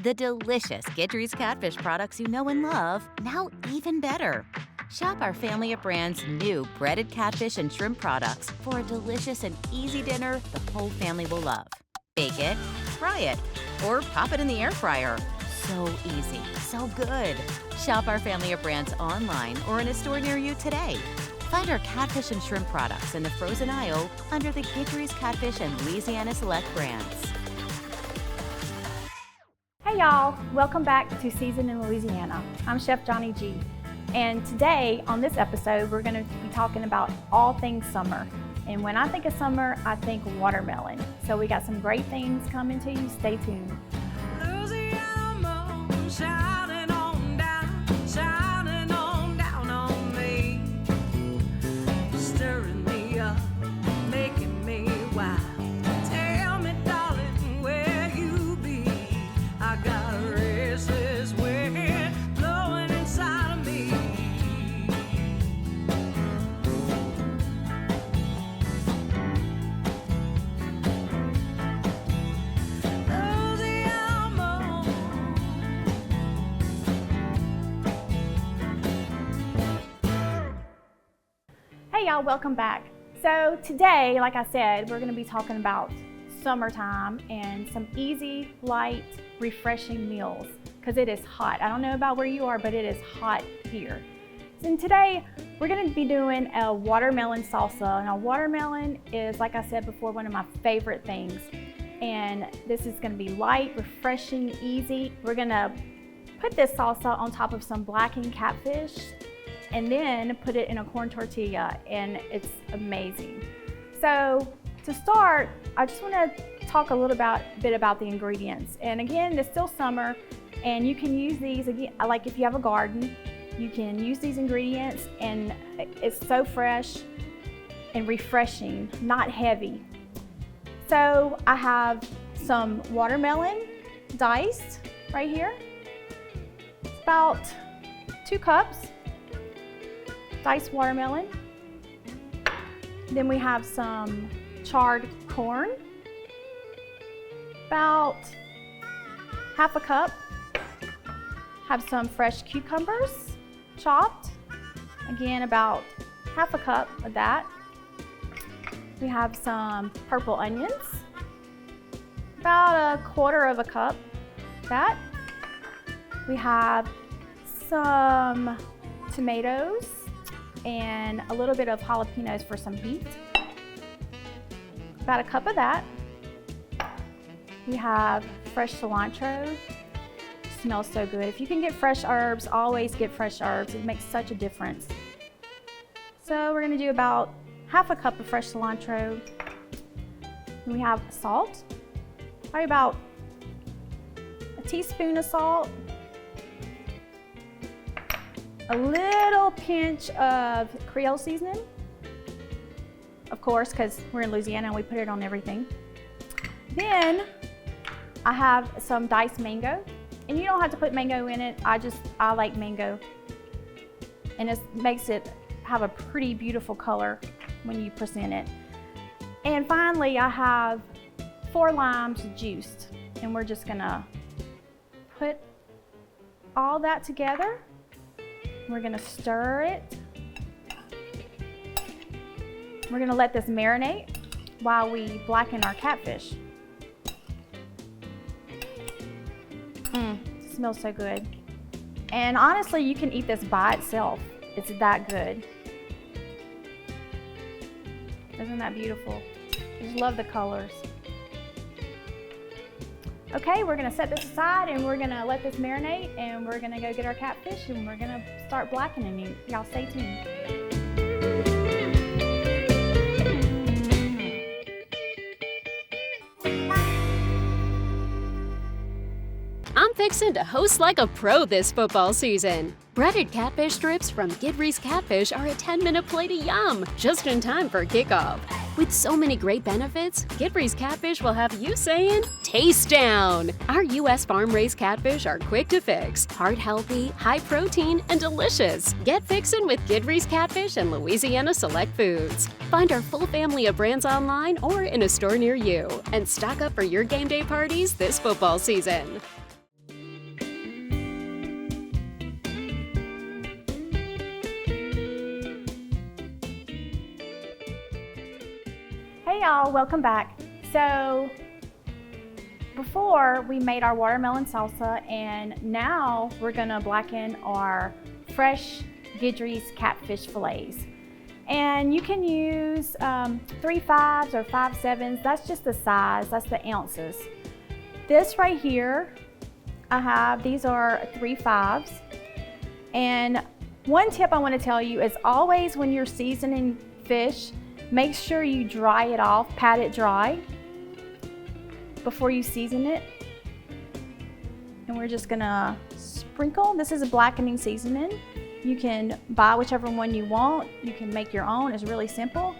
The delicious Gidry's Catfish products you know and love, now even better. Shop our family of brands' new breaded catfish and shrimp products for a delicious and easy dinner the whole family will love. Bake it, fry it, or pop it in the air fryer. So easy, so good. Shop our family of brands online or in a store near you today. Find our catfish and shrimp products in the frozen aisle under the Gidry's Catfish and Louisiana Select brands. Hey y'all, welcome back to Season in Louisiana. I'm Chef Johnny G. And today on this episode, we're going to be talking about all things summer. And when I think of summer, I think watermelon. So we got some great things coming to you. Stay tuned. Louisiana moon shining on down on me, stirring me up, making me wild. Tell me, darling, where you be? I got a restless wind blowing inside of me. Hey y'all, welcome back. So today, like I said, we're going to be talking about summertime and some easy, light, refreshing meals because it is hot. I don't know about where you are, but it is hot here. And today, we're going to be doing a watermelon salsa. Now, watermelon is, like I said before, one of my favorite things. And this is going to be light, refreshing, easy. We're going to put this salsa on top of some blackened catfish and then put it in a corn tortilla, and it's amazing. So to start, I just want to talk a little bit about the ingredients. And again, it's still summer, and you can use these, again, like if you have a garden, you can use these ingredients, and it's so fresh and refreshing, not heavy. So I have some watermelon diced right here. It's about 2 cups. Diced watermelon. Then we have some charred corn, about 1/2 cup. Have some fresh cucumbers, chopped, again about 1/2 cup of that. We have some purple onions, about 1/4 cup of that. We have some tomatoes and a little bit of jalapenos for some heat. About 1 cup of that. We have fresh cilantro. Smells so good. If you can get fresh herbs, always get fresh herbs. It makes such a difference. So we're gonna do about 1/2 cup of fresh cilantro. And we have salt, probably about a teaspoon of salt. A little pinch of Creole seasoning, of course, because we're in Louisiana and we put it on everything. Then I have some diced mango, and you don't have to put mango in it. I like mango, and it makes it have a pretty beautiful color when you present it. And finally, I have 4 limes juiced, and we're just gonna put all that together. We're gonna stir it. We're gonna let this marinate while we blacken our catfish. Smells so good. And honestly, you can eat this by itself. It's that good. Isn't that beautiful? I just love the colors. Okay, we're gonna set this aside and we're gonna let this marinate, and we're gonna go get our catfish and we're gonna start blackening it. Y'all stay tuned. I'm fixing to host like a pro this football season. Breaded catfish strips from Gidry's Catfish are a 10-minute plate of yum, just in time for kickoff. With so many great benefits, Gidry's Catfish will have you saying, taste down! Our U.S. farm-raised catfish are quick to fix, heart-healthy, high-protein, and delicious. Get fixin' with Gidry's Catfish and Louisiana Select Foods. Find our full family of brands online or in a store near you, and stock up for your game day parties this football season. Hey y'all, welcome back. So before we made our watermelon salsa, and now we're gonna blacken our fresh Guidry's catfish fillets. And you can use 3/5s or 5/7s. That's just the size, that's the ounces. This right here, these are 3/5s. And one tip I want to tell you is always when you're seasoning fish, make sure you dry it off, pat it dry before you season it. And we're just gonna sprinkle. This is a blackening seasoning. You can buy whichever one you want. You can make your own. It's really simple.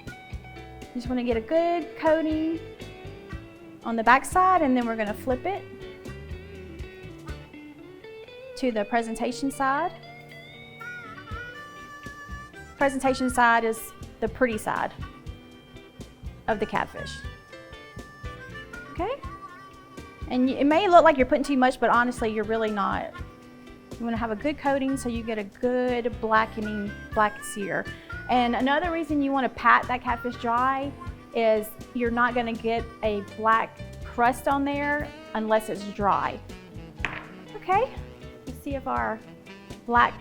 You just want to get a good coating on the back side, and then we're gonna flip it to the presentation side. Presentation side is the pretty side of the catfish. Okay? And it may look like you're putting too much, but honestly, you're really not. You want to have a good coating so you get a good blackening, black sear. And another reason you want to pat that catfish dry is you're not going to get a black crust on there unless it's dry. Okay, let's see if our black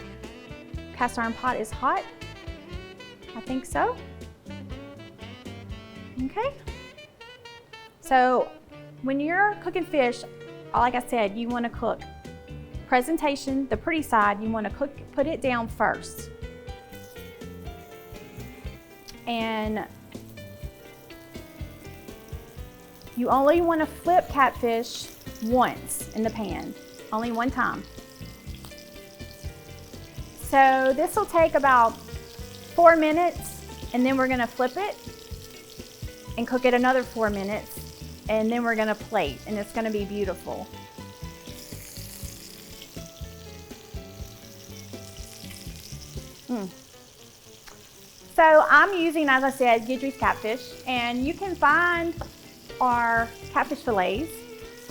cast iron pot is hot. I think so. Okay. So when you're cooking fish, like I said, you want to cook presentation, the pretty side, you want to put it down first. And you only want to flip catfish once in the pan, only one time. So this will take about 4 minutes, and then we're going to flip it and cook it another 4 minutes, and then we're going to plate, and it's going to be beautiful. So I'm using, as I said, Guidry's catfish, and you can find our catfish fillets.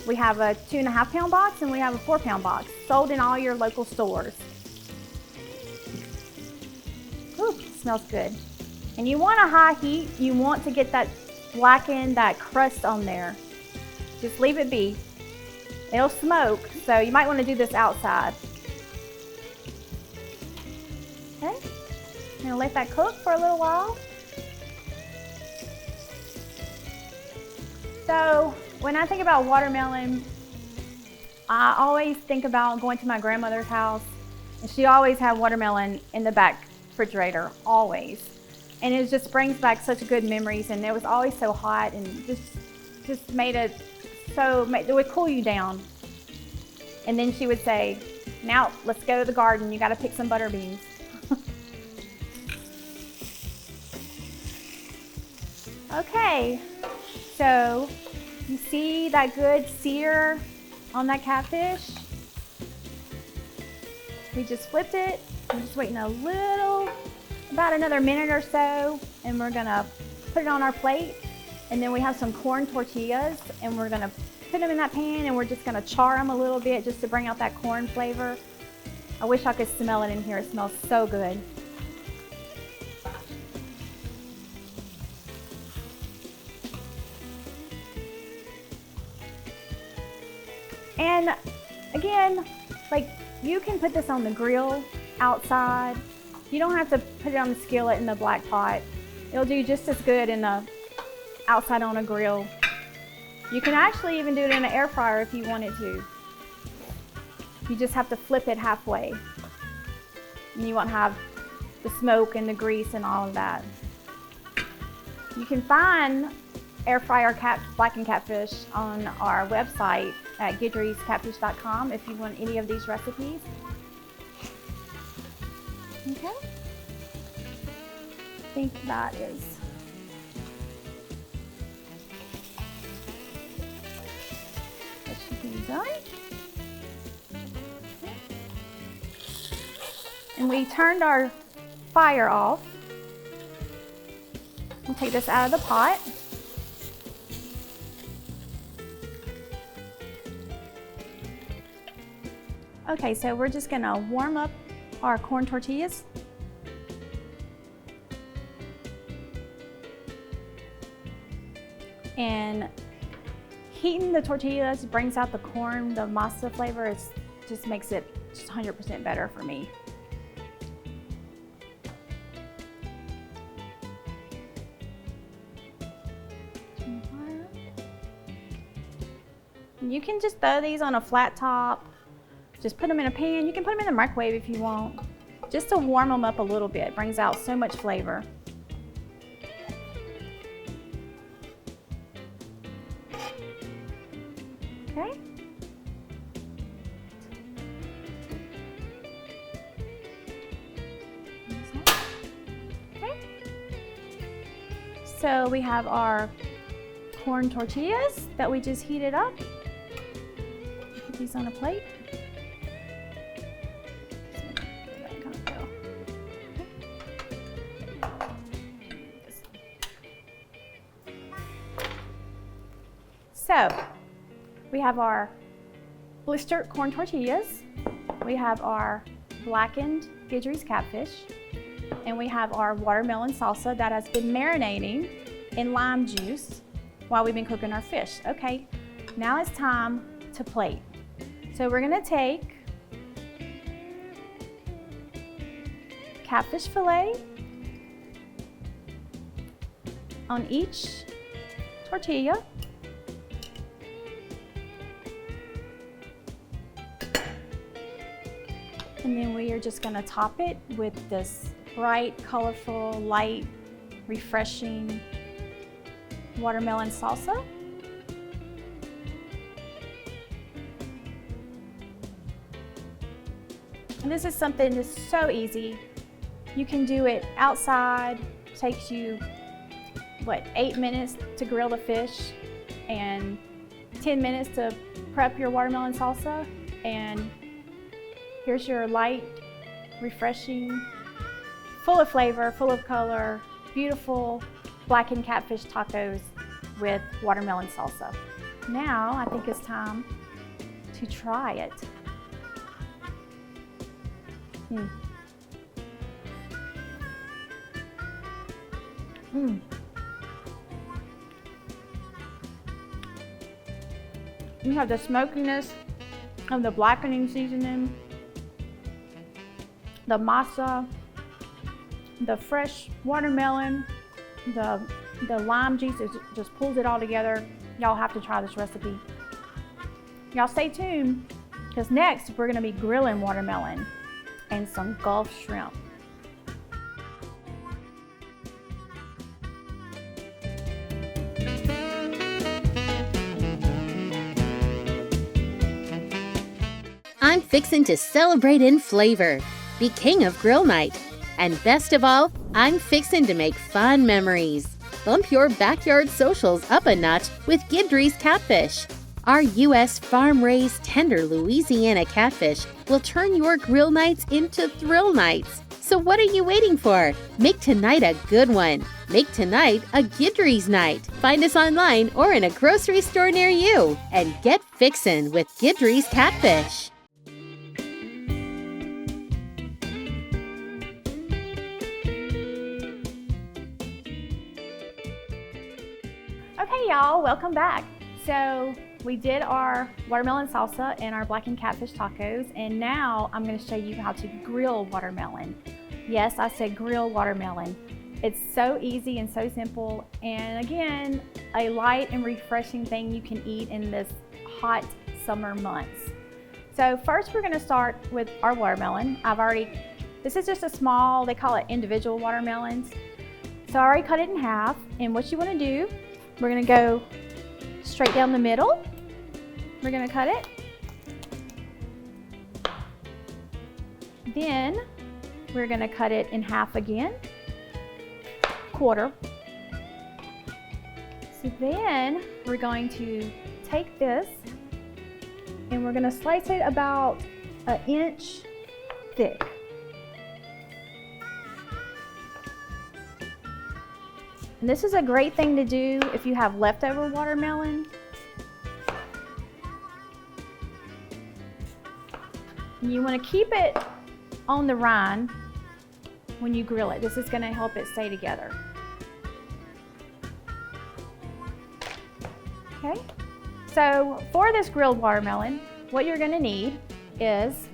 We have a 2.5 pound box and we have a 4 pound box, sold in all your local stores. Ooh, smells good. And you want a high heat. You want to get that blackened, that crust on there. Just leave it be. It'll smoke, so you might want to do this outside. Okay, I'm gonna let that cook for a little while. So when I think about watermelon, I always think about going to my grandmother's house, and she always had watermelon in the back refrigerator, always. And it just brings back such good memories, and it was always so hot, and just made it so, it would cool you down. And then she would say, now let's go to the garden, you gotta pick some butter beans. Okay, so you see that good sear on that catfish? We just flipped it. I'm just waiting a little, about another minute or so, and we're gonna put it on our plate. And then we have some corn tortillas, and we're gonna put them in that pan, and we're just gonna char them a little bit just to bring out that corn flavor. I wish I could smell it in here. It smells so good. And again, like, you can put this on the grill outside. You don't have to put it on the skillet in the black pot. It'll do just as good in the outside on a grill. You can actually even do it in an air fryer if you wanted to. You just have to flip it halfway. And you won't have the smoke and the grease and all of that. You can find air fryer blackened catfish on our website at guidryscatfish.com if you want any of these recipes. Okay. I think that should be done. And we turned our fire off. We'll take this out of the pot. Okay, so we're just gonna warm up our corn tortillas. And heating the tortillas brings out the corn, the masa flavor. It just makes it just 100% better for me. You can just throw these on a flat top. Just put them in a pan. You can put them in the microwave if you want, just to warm them up a little bit. It brings out so much flavor. Okay. Okay. So we have our corn tortillas that we just heated up. Put these on a plate. So we have our blistered corn tortillas, we have our blackened Guidry's catfish, and we have our watermelon salsa that has been marinating in lime juice while we've been cooking our fish. Okay, now it's time to plate. So we're gonna take catfish fillet on each tortilla. And then we are just gonna top it with this bright, colorful, light, refreshing watermelon salsa. And this is something that's so easy. You can do it outside. It takes you, what, 8 minutes to grill the fish and 10 minutes to prep your watermelon salsa. And here's your light, refreshing, full of flavor, full of color, beautiful blackened catfish tacos with watermelon salsa. Now I think it's time to try it. You have the smokiness of the blackening seasoning, the masa, the fresh watermelon, the lime juice just pulls it all together. Y'all have to try this recipe. Y'all stay tuned, because next we're gonna be grilling watermelon and some Gulf shrimp. I'm fixin' to celebrate in flavor, be king of grill night. And best of all, I'm fixin' to make fun memories. Bump your backyard socials up a notch with Guidry's Catfish. Our U.S. farm-raised tender Louisiana catfish will turn your grill nights into thrill nights. So what are you waiting for? Make tonight a good one. Make tonight a Guidry's night. Find us online or in a grocery store near you. And get fixin' with Guidry's Catfish. Okay, y'all, welcome back. So we did our watermelon salsa and our blackened catfish tacos, and now I'm going to show you how to grill watermelon. Yes, I said grill watermelon. It's so easy and so simple, and again, a light and refreshing thing you can eat in this hot summer months. So first we're going to start with our watermelon. This is just a small, they call it individual watermelons. So I already cut it in half, and what you want to do, we're going to go straight down the middle. We're going to cut it. Then we're going to cut it in half again, quarter. So then we're going to take this and we're going to slice it about 1 inch thick. And this is a great thing to do if you have leftover watermelon. And you want to keep it on the rind when you grill it. This is going to help it stay together. Okay, so for this grilled watermelon, what you're gonna need is,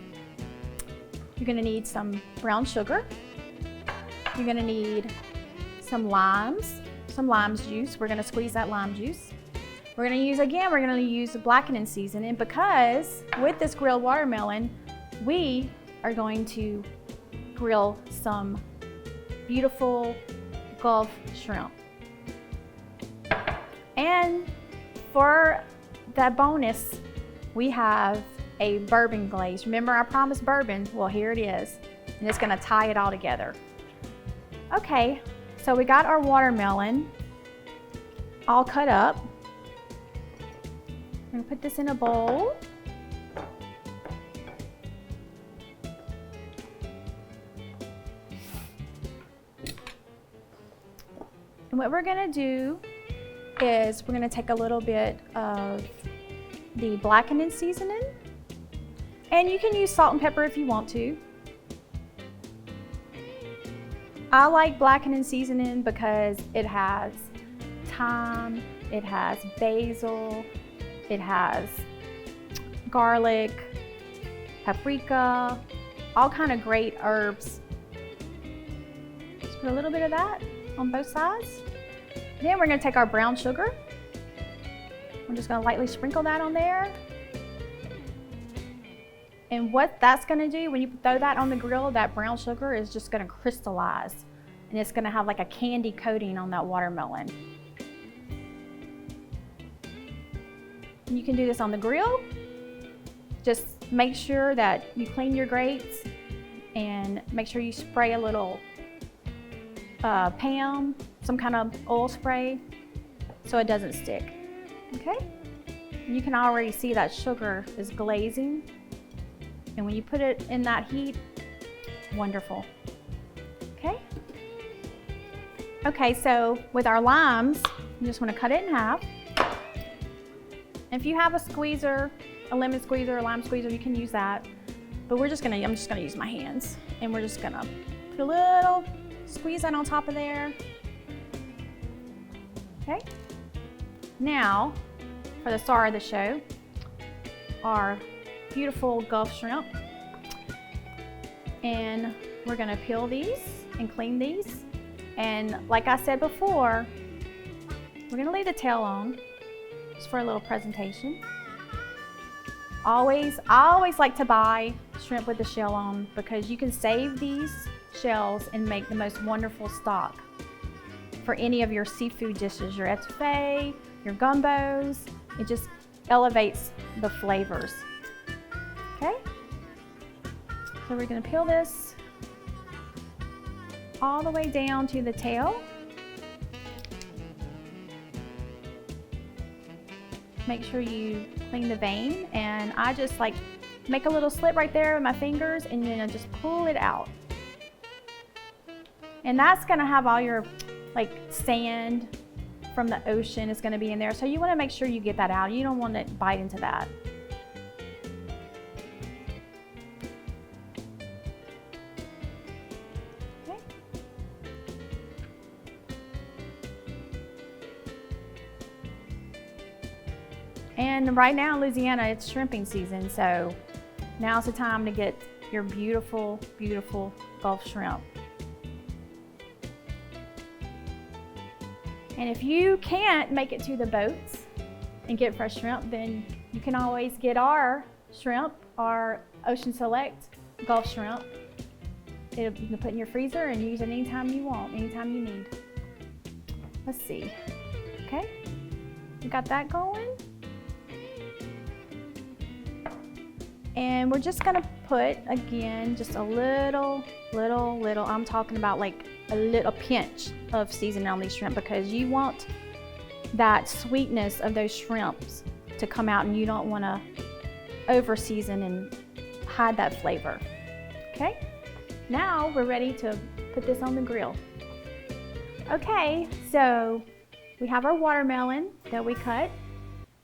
you're gonna need some brown sugar. You're gonna need some lime juice. We're gonna squeeze that lime juice. We're gonna use the blackening seasoning, because with this grilled watermelon, we are going to grill some beautiful Gulf shrimp. And for that bonus, we have a bourbon glaze. Remember I promised bourbon? Well, here it is. And it's gonna tie it all together. Okay, so we got our watermelon all cut up. I'm gonna put this in a bowl. And what we're gonna do is we're gonna take a little bit of the blackening seasoning, and you can use salt and pepper if you want to. I like blackening seasoning because it has thyme, it has basil, it has garlic, paprika, all kind of great herbs. Just put a little bit of that on both sides. Then we're gonna take our brown sugar. We're just gonna lightly sprinkle that on there. And what that's gonna do, when you throw that on the grill, that brown sugar is just gonna crystallize. And it's gonna have like a candy coating on that watermelon. And you can do this on the grill. Just make sure that you clean your grates and make sure you spray a little Pam, some kind of oil spray, so it doesn't stick. Okay? And you can already see that sugar is glazing. And when you put it in that heat, wonderful. Okay? Okay, so with our limes, you just want to cut it in half. And if you have a squeezer, a lemon squeezer, a lime squeezer, you can use that. But I'm just gonna use my hands, and we're just gonna put a little squeeze that on top of there. Okay? Now, for the star of the show, our beautiful Gulf shrimp. And we're gonna peel these and clean these. And like I said before, we're gonna leave the tail on just for a little presentation. I always like to buy shrimp with the shell on, because you can save these shells and make the most wonderful stock for any of your seafood dishes, your etouffee, your gumbos. It just elevates the flavors. Okay? So we're gonna peel this all the way down to the tail. Make sure you clean the vein, and I just like make a little slit right there with my fingers, and then I just pull it out. And that's gonna have all your like sand from the ocean is gonna be in there. So you wanna make sure you get that out. You don't want to bite into that. Okay. And right now in Louisiana, it's shrimping season. So now's the time to get your beautiful, beautiful Gulf shrimp. And if you can't make it to the boats and get fresh shrimp, then you can always get our shrimp, our Ocean Select Gulf shrimp. You can put in your freezer and use it anytime you want, anytime you need. Let's see. Okay, we got that going. And we're just gonna put, again, just a little, I'm talking about like a little pinch of seasoning on these shrimp, because you want that sweetness of those shrimps to come out, and you don't want to over season and hide that flavor. Okay, now we're ready to put this on the grill. Okay, so we have our watermelon that we cut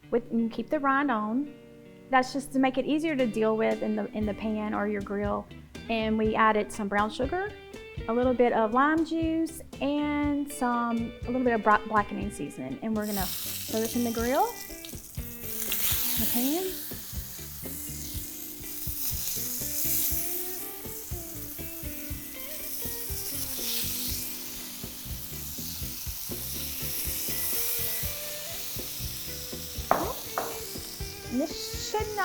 with, and keep the rind on. That's just to make it easier to deal with in the pan or your grill. And we added some brown sugar, a little bit of lime juice, and a little bit of blackening seasoning. And we're gonna throw this in the grill. the pan.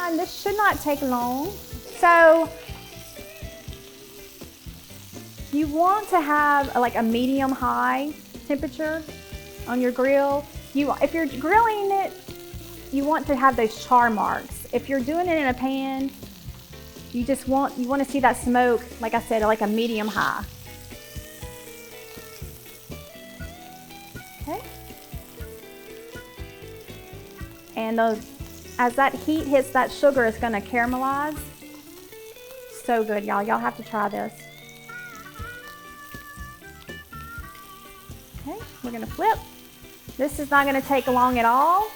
And this should not take long. So you want to have like a medium high temperature on your grill. If you're grilling it, you want to have those char marks. If you're doing it in a pan, you want to see that smoke, like I said, like a medium high. Okay. And as that heat hits that sugar, it's going to caramelize. So good, y'all. Y'all have to try this. Okay, we're going to flip. This is not going to take long at all.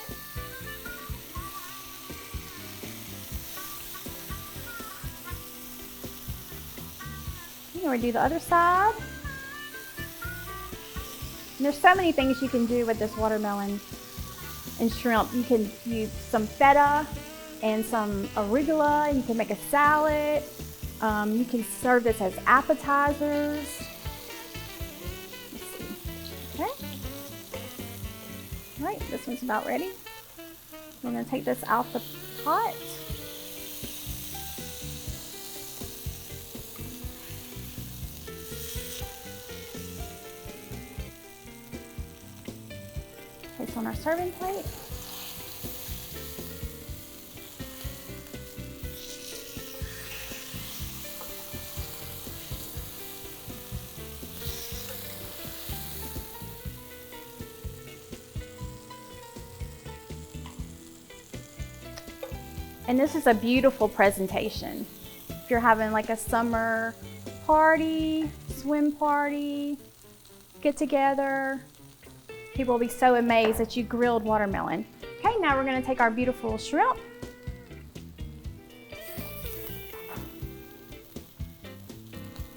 We're going to do the other side. And there's so many things you can do with this watermelon and shrimp. You can use some feta and some arugula. You can make a salad. You can serve this as appetizers. Let's see. Okay. All right, this one's about ready. We're going to take this out the pot. Place on our serving plate. And this is a beautiful presentation. If you're having like a summer party, swim party, get together, people will be so amazed that you grilled watermelon. Okay, now we're going to take our beautiful shrimp.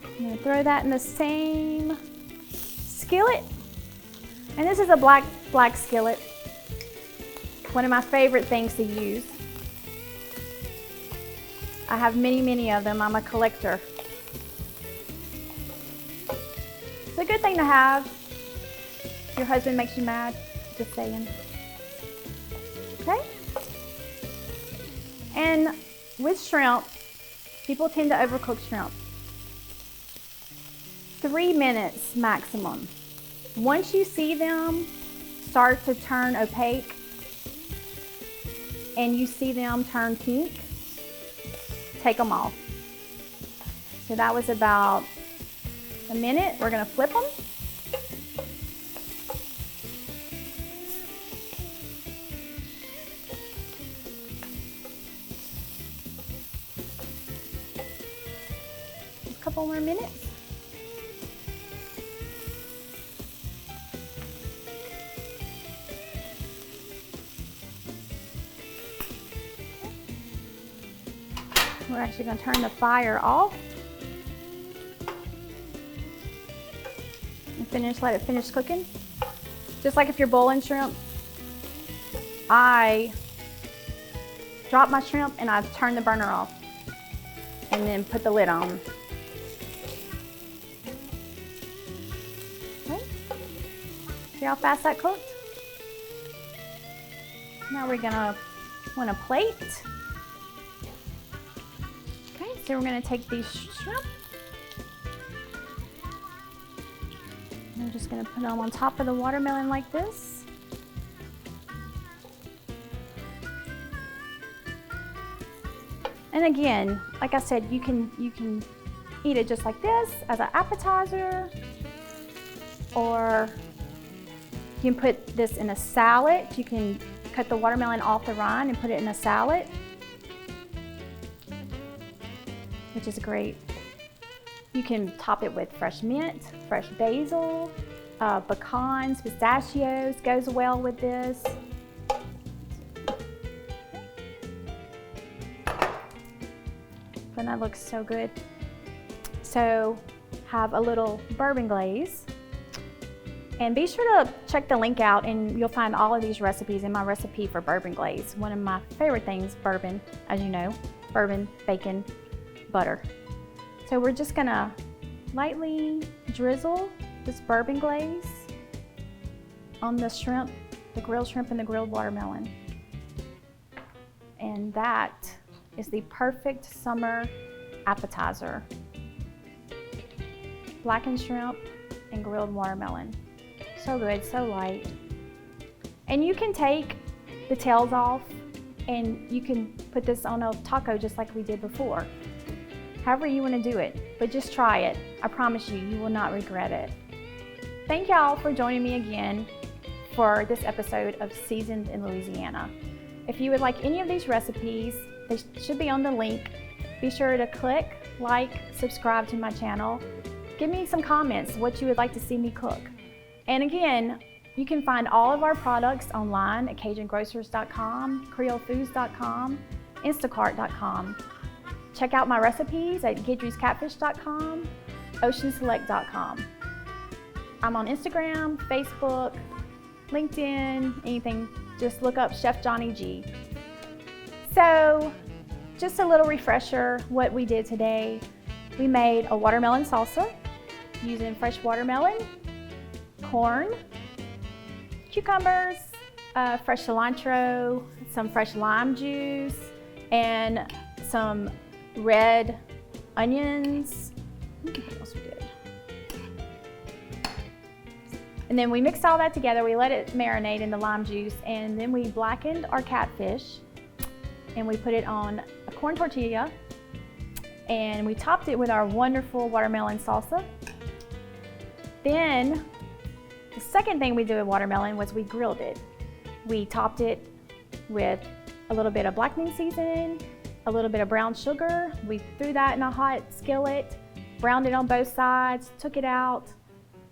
I'm going to throw that in the same skillet. And this is a black skillet. One of my favorite things to use. I have many of them. I'm a collector. It's a good thing to have. Your husband makes you mad, just saying. Okay? And with shrimp, people tend to overcook shrimp. 3 minutes maximum. Once you see them start to turn opaque and you see them turn pink, take them off. So that was about a minute. We're going to flip them. Just a couple more minutes. We're actually going to turn the fire off and let it finish cooking. Just like if you're boiling shrimp, I drop my shrimp and I turn the burner off and then put the lid on. Okay. See how fast that cooked? Now we're going to want a plate. So we're going to take these shrimp. I'm just going to put them on top of the watermelon like this. And again, like I said, you can eat it just like this as an appetizer, or you can put this in a salad. You can cut the watermelon off the rind and put it in a salad, which is great. You can top it with fresh mint, fresh basil, pecans, pistachios goes well with this. And that looks so good. So have a little bourbon glaze. And be sure to check the link out, and you'll find all of these recipes in my recipe for bourbon glaze. One of my favorite things, bourbon, as you know, bourbon, bacon, butter. So we're just gonna lightly drizzle this bourbon glaze on the shrimp, the grilled shrimp and the grilled watermelon. And that is the perfect summer appetizer. Blackened shrimp and grilled watermelon. So good, so light. And you can take the tails off and you can put this on a taco just like we did before. However you want to do it, but just try it. I promise you, you will not regret it. Thank y'all for joining me again for this episode of Seasoned in Louisiana. If you would like any of these recipes, they should be on the link. Be sure to click, like, subscribe to my channel. Give me some comments what you would like to see me cook. And again, you can find all of our products online at CajunGrocers.com, CreoleFoods.com, Instacart.com. Check out my recipes at Gidry'sCatfish.com, OceanSelect.com. I'm on Instagram, Facebook, LinkedIn, anything. Just look up Chef Johnny G. So, just a little refresher what we did today. We made a watermelon salsa using fresh watermelon, corn, cucumbers, fresh cilantro, some fresh lime juice, and some red onions. What else we did? And then we mixed all that together. We let it marinate in the lime juice, and then we blackened our catfish, and we put it on a corn tortilla, and we topped it with our wonderful watermelon salsa. Then the second thing we did with watermelon was we grilled it. We topped it with a little bit of blackening seasoning, a little bit of brown sugar. We threw that in a hot skillet, browned it on both sides, took it out,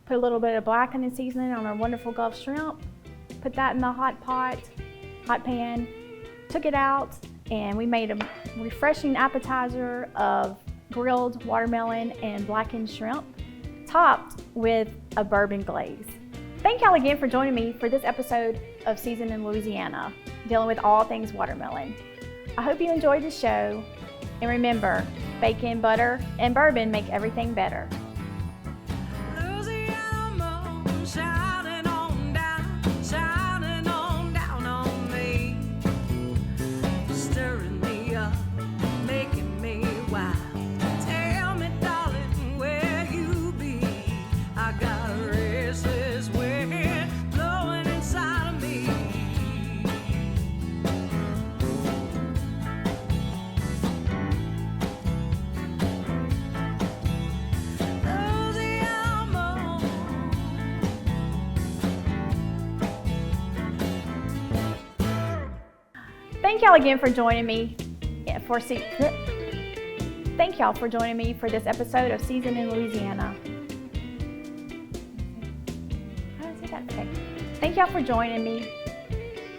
put a little bit of blackening seasoning on our wonderful Gulf shrimp, put that in the hot pan, took it out, and we made a refreshing appetizer of grilled watermelon and blackened shrimp, topped with a bourbon glaze. Thank y'all again for joining me for this episode of Seasoned in Louisiana, dealing with all things watermelon. I hope you enjoyed the show, and remember, bacon, butter, and bourbon make everything better. Louisiana moon shining on down on me, stirring me up, making me wild. Tell me, darling, where you be? I got a restless wind blowing inside of me. Thank y'all again for joining me for this episode of Seasoned in Louisiana. How do I say that? Okay. Thank y'all for joining me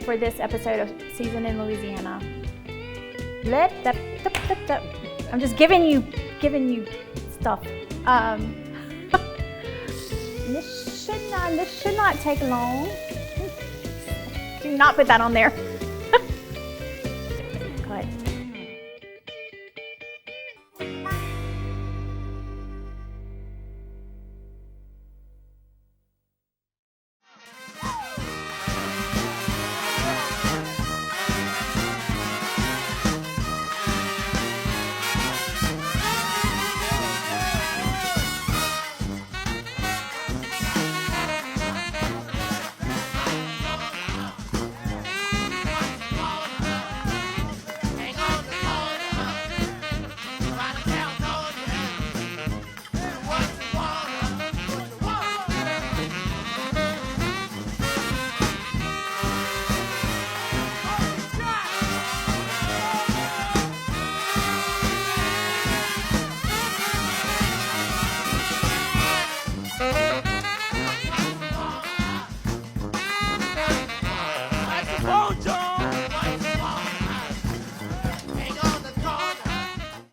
for this episode of Seasoned in Louisiana. I'm just giving you stuff. This should not take long. Do not put that on there.